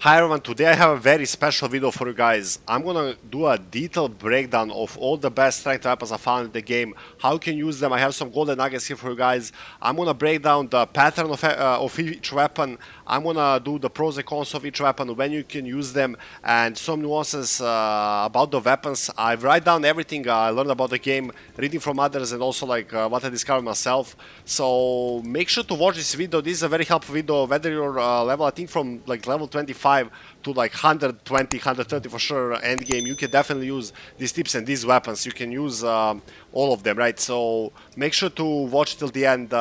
Hi everyone, today I have a very special video for you guys. I'm gonna do a detailed breakdown of all the best strength weapons I found in the game, how you can use them. I have some golden nuggets here for you guys. I'm gonna break down the pattern of each weapon. I'm gonna do the pros and cons of each weapon, when you can use them, and some nuances about the weapons. I write down everything I learned about the game, reading from others, and also like what I discovered myself. So make sure to watch this video. This is a very helpful video, whether you're level, I think from like level 25 to like 120, 130 for sure end game. You can definitely use these tips and these weapons. You can use all of them, right? So make sure to watch till the end.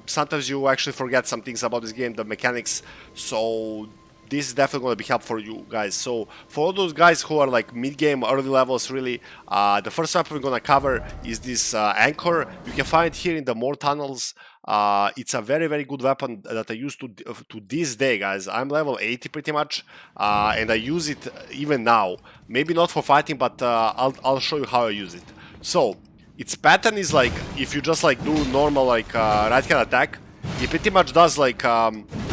Sometimes you actually forget some things about this game, the mechanics. So this is definitely going to be helpful for you guys. So for all those guys who are like mid-game, early levels, really, the first weapon we're going to cover is this anchor. You can find it here in the more tunnels. It's a very, very good weapon that I use to this day, guys. I'm level 80 pretty much, and I use it even now. Maybe not for fighting, but I'll show you how I use it. So its pattern is like, if you just like do normal like right hand attack, it pretty much does like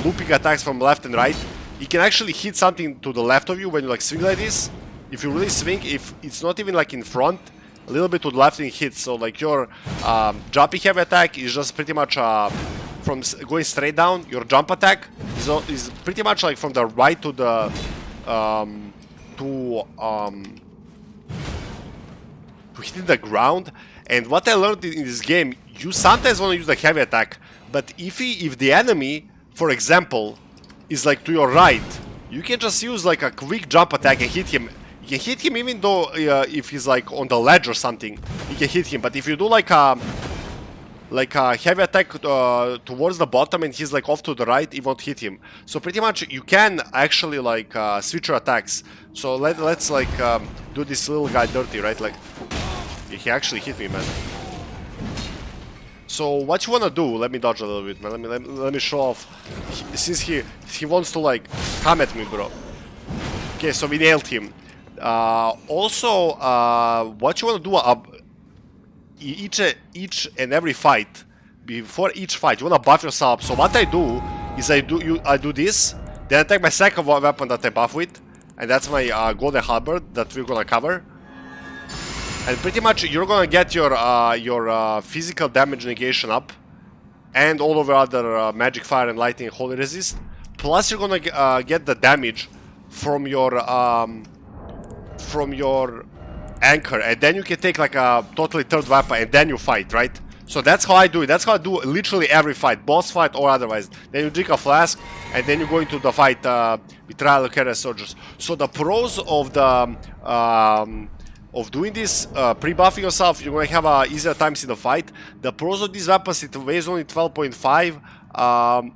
looping attacks from left and right. You can actually hit something to the left of you when you like swing like this. If you really swing, if it's not even like in front, a little bit to the left and it hits. So like your jumping heavy attack is just pretty much from going straight down. Your jump attack is pretty much like from the right to the to hitting the ground. And what I learned in this game, you sometimes want to use the heavy attack, but if the enemy, for example, is like to your right, you can just use like a quick jump attack and hit him. You can hit him even though if he's like on the ledge or something, you can hit him. But if you do like a heavy attack towards the bottom and he's like off to the right, you won't hit him. So pretty much you can actually like switch your attacks. So let's like do this little guy dirty, right? Like he actually hit me, man. So what you wanna do? Let me dodge a little bit, man. Let me show off. Since he wants to like come at me, bro. Okay, so we nailed him. Also, what you wanna do each and every fight, before each fight, you wanna buff yourself. So what I do is I do this, then I take my second weapon that I buff with, and that's my golden halberd that we're gonna cover. And pretty much you're gonna get your physical damage negation up, and all of your other magic, fire, and lightning, and holy resist. Plus you're gonna get the damage from your anchor, and then you can take like a totally third weapon, and then you fight, right? So that's how I do it. That's how I do literally every fight, boss fight or otherwise. Then you drink a flask, and then you go into the fight with trial carrier soldiers. So the pros of the of doing this, pre-buffing yourself, you're going to have easier times in the fight. The pros of these weapons, it weighs only 12.5.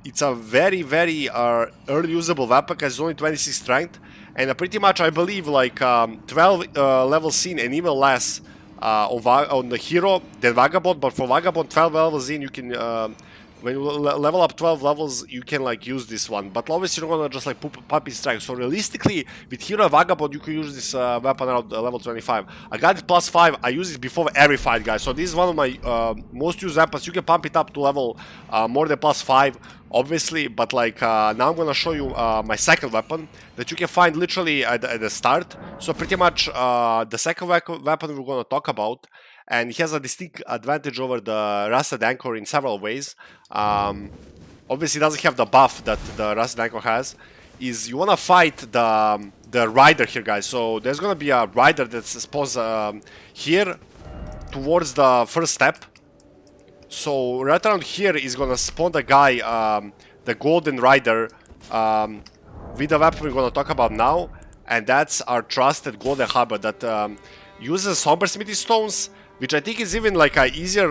It's a very, very early usable weapon because it's only 26 strength. And pretty much, I believe, like 12 levels in and even less on the hero than Vagabond. But for Vagabond, 12 levels in, you can... when you level up 12 levels, you can like use this one, but obviously you're gonna just like pump his strength. So realistically, with Hero and Vagabond, you can use this weapon around level 25. I got it plus 5. I use it before every fight, guys. So this is one of my most used weapons. You can pump it up to level more than plus 5, obviously. But like now I'm gonna show you my second weapon that you can find literally at the start. So pretty much the second weapon we're gonna talk about. And he has a distinct advantage over the Rusted Anchor in several ways. Obviously, it doesn't have the buff that the Rusted Anchor has. Is you want to fight the rider here, guys. So there's going to be a rider that's supposed here towards the first step. So right around here is going to spawn the guy, the golden rider, with the weapon we're going to talk about now. And that's our trusted golden halberd that uses somber smithy stones, which I think is even like a easier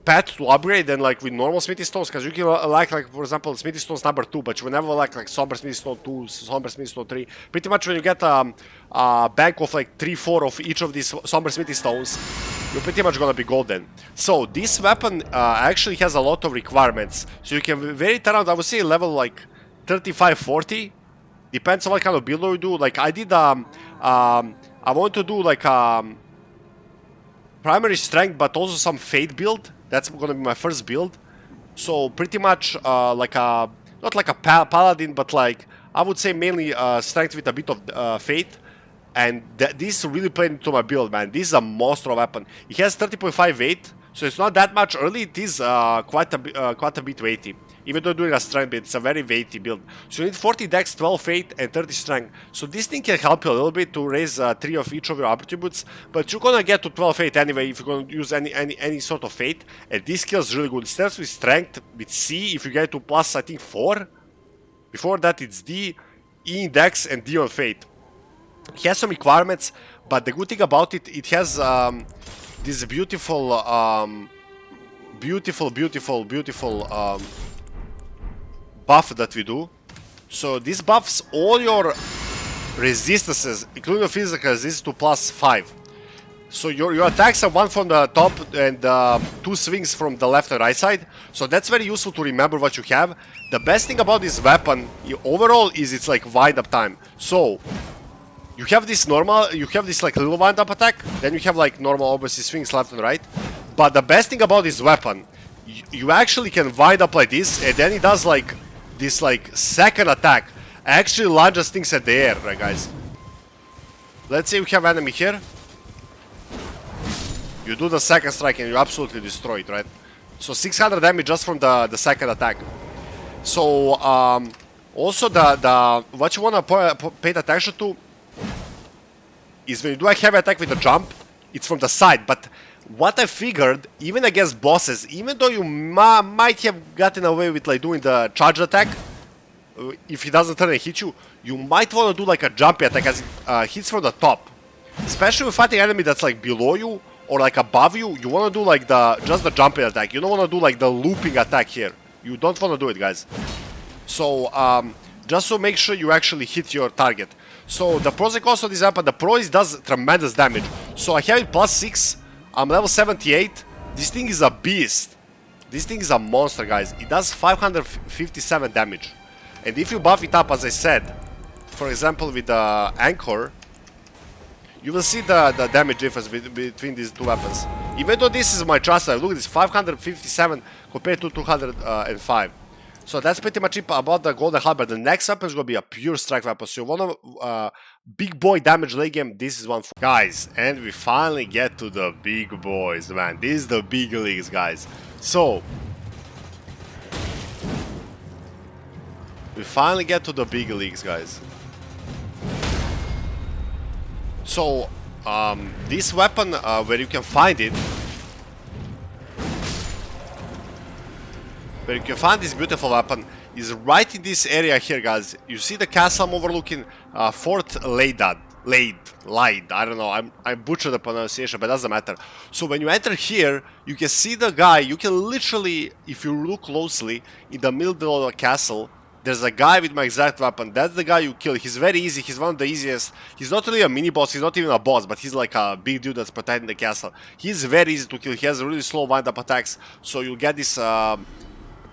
path to upgrade than like with normal smithy stones, because you can like for example smithy stones number 2, but you will never like somber smithy stone 2, somber smithy stone 3. Pretty much when you get a bank of like 3-4 of each of these somber smithy stones, you're pretty much gonna be golden. So this weapon actually has a lot of requirements, so you can vary it around. I would say level like 35-40. Depends on what kind of build you do. Like I did I want to do like primary strength, but also some fate build. That's gonna be my first build. So pretty much like a not like a paladin, but like I would say mainly strength with a bit of fate. And this really played into my build, man. This is a monster weapon. It has 30.5 weight, so it's not that much early. It is quite a bit weighty. Even though doing a strength build, it's a very weighty build. So you need 40 dex, 12 weight, and 30 strength. So this thing can help you a little bit to raise 3 of each of your attributes. But you're gonna get to 12 weight anyway if you're gonna use any sort of fate. And this skill is really good. It starts with strength, with C. If you get to plus, I think 4. Before that, it's D, E in dex, and D on fate. It has some requirements, but the good thing about it, it has this beautiful buff that we do. So this buffs all your resistances, including physical resistance, to +5. So your attacks are 1 from the top and 2 swings from the left and right side. So that's very useful to remember what you have. The best thing about this weapon overall is it's like wind up time. So you have this normal, you have this like little wind up attack, then you have like normal obviously swings left and right. But the best thing about this weapon, you actually can wind up like this, and then it does like this like second attack. Actually launches things at the air, right guys? Let's say we have enemy here. You do the second strike and you absolutely destroy it, right? So 600 damage just from the second attack. So also what you wanna pay attention to is when you do a heavy attack with a jump, it's from the side. But what I figured, even against bosses, even though you might have gotten away with like doing the charge attack, if he doesn't turn and hit you, you might want to do like a jumpy attack as it hits from the top. Especially with fighting enemy that's like below you or like above you, you want to do like just the jumping attack. You don't want to do like the looping attack here. You don't want to do it, guys. So just so make sure you actually hit your target. So the pros and cons of this weapon, the pro is does tremendous damage. So I have it +6, I'm level 78. This thing is a beast. This thing is a monster, guys. It does 557 damage. And if you buff it up, as I said, for example with the Anchor, you will see the damage difference between these two weapons. Even though this is my trust, look at this, 557 compared to 205. So that's pretty much it about the Golden Halberd. The next weapon is going to be a pure strike weapon. So you want a big boy damage late game, this is one for guys. And we finally get to the big boys, man. This is the big leagues, guys. So we finally get to the big leagues, guys. So this weapon, where you can find it, where you can find this beautiful weapon is right in this area here, guys. You see the castle I'm overlooking, Fort Lade, I don't know, I butchered the pronunciation, but it doesn't matter. So when you enter here, you can see the guy. You can literally, if you look closely, in the middle of the castle, there's a guy with my exact weapon. That's the guy you kill. He's very easy. He's one of the easiest. He's not really a mini boss. He's not even a boss, but he's like a big dude that's protecting the castle. He's very easy to kill. He has really slow wind up attacks, so you'll get this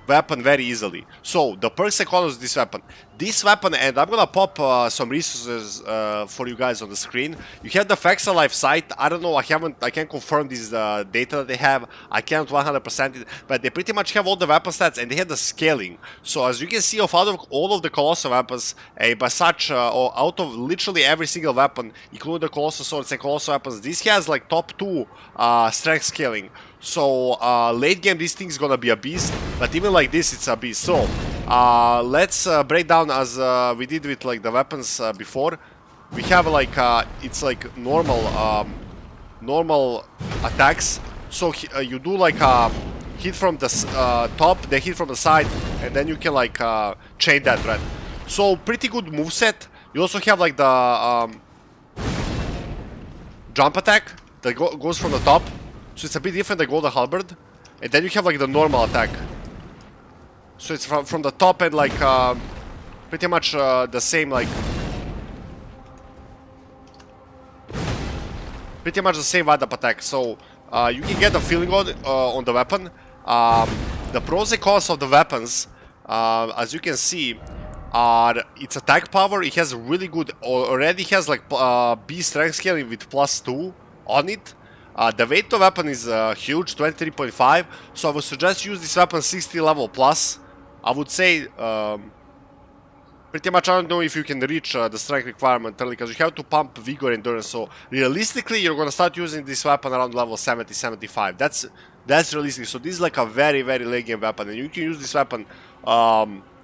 weapon very easily. So the perks and cons of this weapon. This weapon, and I'm gonna pop some resources for you guys on the screen. You have the Faxa Life site. I don't know, I can't confirm this data that they have. I can't 100% it, but they pretty much have all the weapon stats and they have the scaling. So as you can see, out of all of the colossal weapons, by such out of literally every single weapon, including the colossal swords and colossal weapons, this has like top 2 strength scaling. So late game this thing is gonna be a beast, but even like this it's a beast. So let's break down as we did with like the weapons before. We have like it's like normal attacks. So you do like hit from the top, then hit from the side, and then you can like chain that, right? So pretty good moveset. You also have like the jump attack that goes from the top. So it's a bit different than Golden Halberd. And then you have like the normal attack. So it's from the top and like pretty much the same, like pretty much the same wind up attack. So you can get a feeling on the weapon. The pros and cons of the weapons, as you can see, are its attack power. It has really good, already has like B strength scaling with +2 on it. The weight of the weapon is huge, 23.5, so I would suggest use this weapon 60 level plus. I would say Pretty much, I don't know if you can reach the strength requirement early, because you have to pump vigor and endurance. So realistically, you're gonna start using this weapon around level 70, 75. That's realistic. So this is like a very, very late game weapon, and you can use this weapon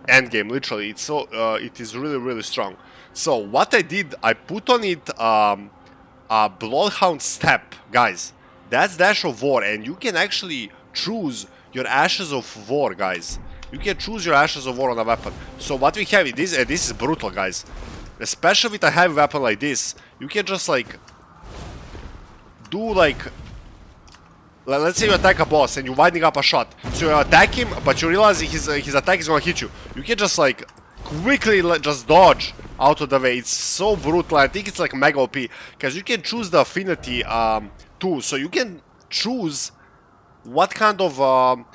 end game. Literally, it's so it is really, really strong. So what I did, I put on it a Bloodhound Step, guys. That's the Ash of War, and you can actually choose your Ashes of War, guys. You can choose your Ashes of War on a weapon. So what we have is this is brutal, guys. Especially with a heavy weapon like this, you can just like do like, let's say you attack a boss and you're winding up a shot. So you attack him, but you realize his attack is gonna hit you. You can just like quickly just dodge out of the way. It's so brutal. I think it's like mega OP, because you can choose the affinity too. So you can choose what kind of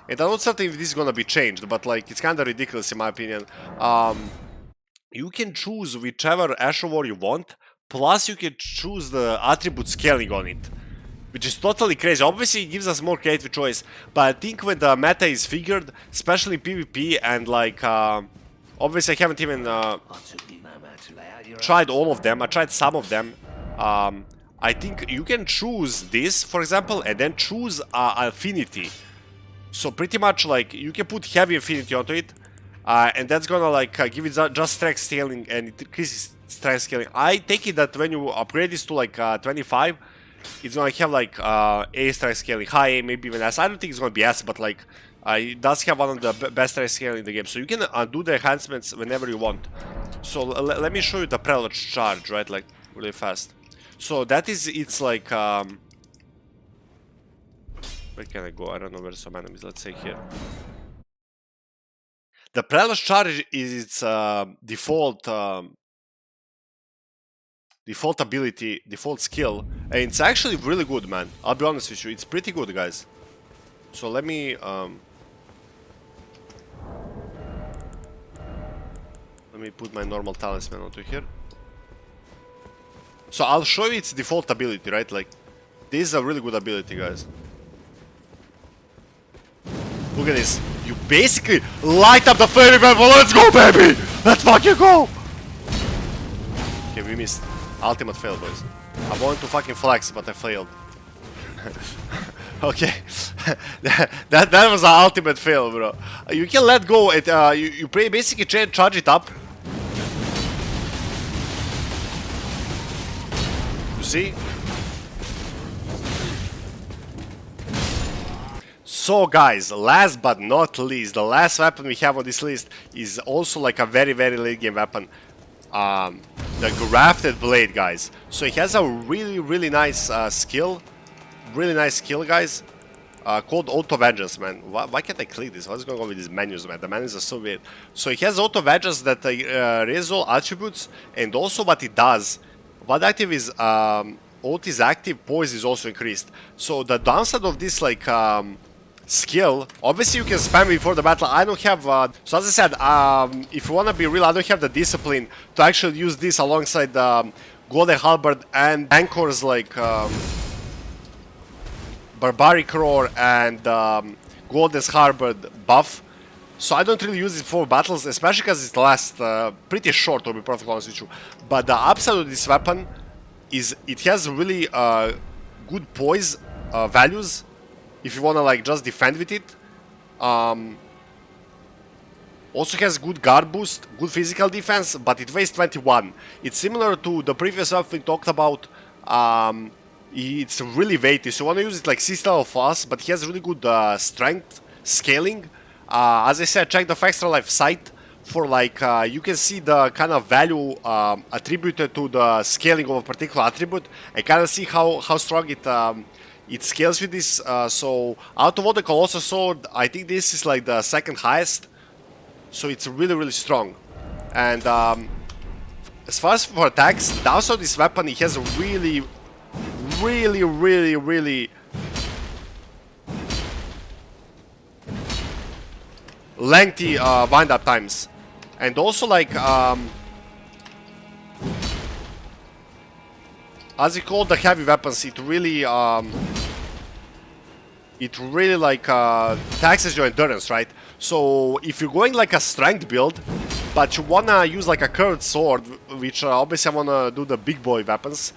and I'm not certain if this is gonna be changed, but like it's kind of ridiculous in my opinion. You can choose whichever Ash of War you want, plus you can choose the attribute scaling on it, which is totally crazy. Obviously, it gives us more creative choice, but I think when the meta is figured, especially in PvP, and like obviously I haven't even tried all of them. I tried some of them. I think you can choose this, for example, and then choose affinity. So pretty much like you can put heavy affinity onto it, and that's gonna like give it just strength scaling, and it increases strength scaling. I take it that when you upgrade this to like 25, it's gonna have like A strength scaling, high A, maybe even S. I don't think it's gonna be S, but like it does have one of the best strength scaling in the game. So you can do the enhancements whenever you want. So let me show you the Prelate charge, right? Like really fast. So that is, it's like, where can I go? I don't know where some enemies, let's say here. The Prelate charge is its default ability, default skill, and it's actually really good, man. I'll be honest with you, it's pretty good, guys. So let me put my normal talisman onto here. So I'll show you its default ability, right? Like, this is a really good ability, guys. Look at this. You basically light up the flaming weapon. Let's go, baby! Let's fucking go! Okay, we missed. Ultimate fail, boys. I wanted to fucking flex, but I failed. Okay. that was an ultimate fail, bro. You can let go. You basically charge it up. See? So guys, last but not least, the last weapon we have on this list is also like a very, very late game weapon. The Grafted blade, guys. So it has a really, really nice skill. Really nice skill, guys. Called Auto Vengeance, man. Why can't I click this? What's going on with these menus, man? The menus are so weird. So it has Auto Vengeance that raises all attributes, and also what it does. What active is ult is active, poise is also increased. So the downside of this like skill, obviously you can spam before the battle. I don't have so as I said, if you want to be real, I don't have the discipline to actually use this alongside Golden Halberd and Anchor's like Barbaric Roar and Golden's Halberd buff. So I don't really use it for battles, especially because it lasts pretty short, to be perfectly honest with you. But the upside of this weapon is it has really good poise values if you want to like just defend with it. Also has good guard boost, good physical defense, but it weighs 21. It's similar to the previous weapon we talked about. It's really weighty, so you want to use it like 6 level fast, but it has really good strength scaling. As I said, check the extra life site for like you can see the kind of value attributed to the scaling of a particular attribute and kind of see how strong it scales with this. So out of all the Colossal Sword, I think this is like the second highest. So it's really, really strong. And as far as for attacks, the downside of this weapon, it has a really lengthy wind-up times, and also like as you call the heavy weapons, it really like taxes your endurance, right? So if you're going like a strength build, but you wanna use like a curved sword, which obviously I wanna do the big boy weapons.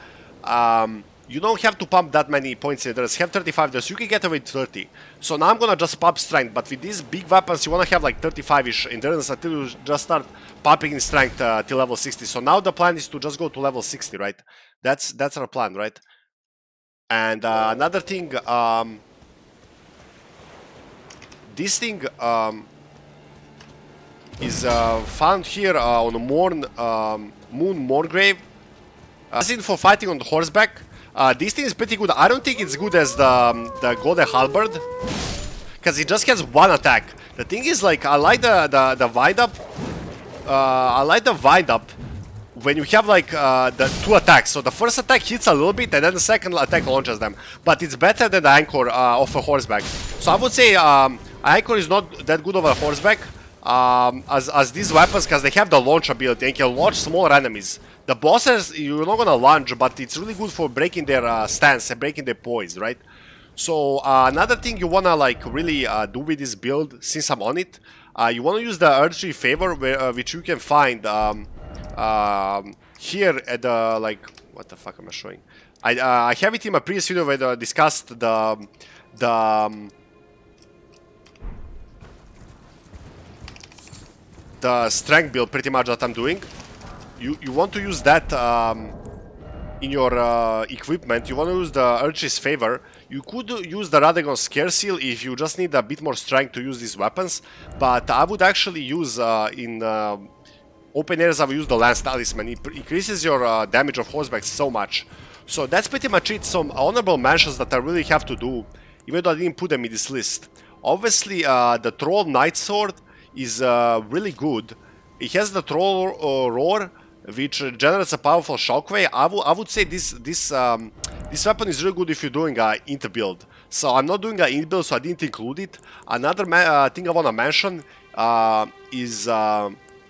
You don't have to pump that many points in endurance. Have 35 there, so you can get away with 30. So now I'm gonna just pump strength, but with these big weapons you wanna have like 35-ish endurance until you just start pumping in strength till level 60. So now the plan is to just go to level 60, right? That's our plan, right? And another thing, this thing is found here on the Moon Morgrave. As in for fighting on the horseback. This thing is pretty good. I don't think it's good as the Golden Halberd, because it just has one attack. The thing is, like, I like the wind up. I like the wind up when you have like the two attacks. So the first attack hits a little bit, and then the second attack launches them. But it's better than the anchor of a horseback. So I would say anchor is not that good of a horseback as these weapons, because they have the launch ability and can launch smaller enemies. The bosses, you're not gonna launch, but it's really good for breaking their stance and breaking their poise, right? So another thing you wanna like really do with this build, since I'm on it, you wanna use the Earthtree Favor, which you can find here at the, like, what the fuck am I showing? I have it in my previous video where I discussed the strength build pretty much that I'm doing. You want to use that in your equipment. You want to use the Earthtree Favor. You could use the Radagon Scare Seal if you just need a bit more strength to use these weapons, but I would actually use in open areas I would use the Lance Talisman. It increases your damage of horseback so much. So that's pretty much it. Some honorable mentions that I really have to do, even though I didn't put them in this list. Obviously the Troll Knight Sword is really good. It has the Troll Roar, which generates a powerful shockwave. I would say this weapon is really good if you're doing an int build. So I'm not doing an int build, so I didn't include it. Another thing I want to mention is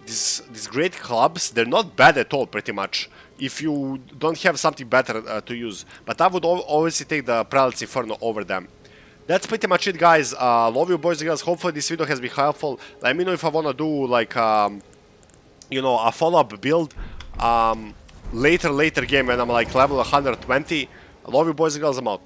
these great clubs. They're not bad at all, pretty much, if you don't have something better to use. But I would always take the Prelate's Inferno over them. That's pretty much it, guys. Love you, boys and girls. Hopefully this video has been helpful. Let me know if I want to do like you know, a follow-up build later game when I'm like level 120. Love you, boys and girls. I'm out.